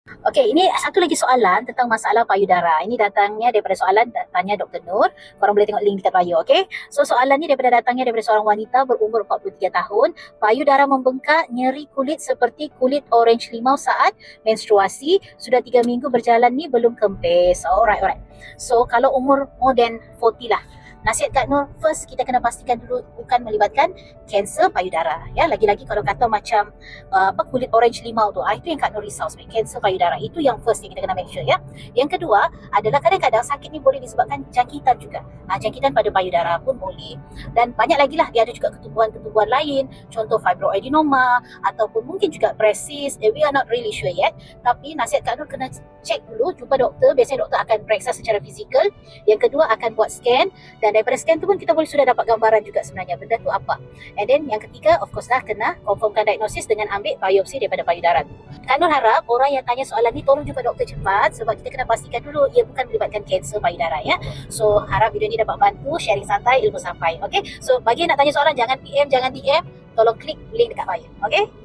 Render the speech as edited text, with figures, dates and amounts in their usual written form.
Okey, ini satu lagi soalan tentang masalah payudara. Ini datangnya daripada soalan tanya Dr. Nur. Korang boleh tengok link dekat bio, okey? So soalan ni datangnya daripada seorang wanita berumur 43 tahun. Payudara membengkak, nyeri kulit seperti kulit orange limau saat menstruasi. Sudah 3 minggu berjalan ni belum kempis. Alright. So kalau umur more than 40 lah. Nasihat Kak Nur, first kita kena pastikan dulu bukan melibatkan kanser payudara. Ya, lagi-lagi kalau kata macam kulit orange limau tu, itu yang Kak Nur risau sebenarnya, kanser payudara. Itu yang first yang kita kena make sure ya. Yang kedua adalah kadang-kadang sakit ni boleh disebabkan jangkitan juga. Jangkitan pada payudara pun boleh. Dan banyak lagi lah, dia ada juga ketumbuhan-ketumbuhan lain, contoh fibroadenoma ataupun mungkin juga breast cyst. We are not really sure yet. Tapi nasihat Kak Nur kena cek dulu, jumpa doktor. Biasanya doktor akan periksa secara fizikal. Yang kedua akan buat scan, dan daripada scan tu pun kita boleh sudah dapat gambaran juga sebenarnya benda tu apa. And then yang ketiga, of course lah, kena confirmkan diagnosis dengan ambil biopsi daripada payudara tu. Kak Nur harap orang yang tanya soalan ni tolong jumpa doktor cepat, sebab kita kena pastikan dulu ia bukan melibatkan kanser payudara ya. So harap video ni dapat bantu, sharing santai, ilmu sampai. Okay, so bagi yang nak tanya soalan, jangan PM, jangan DM, tolong klik link dekat bio. Okay.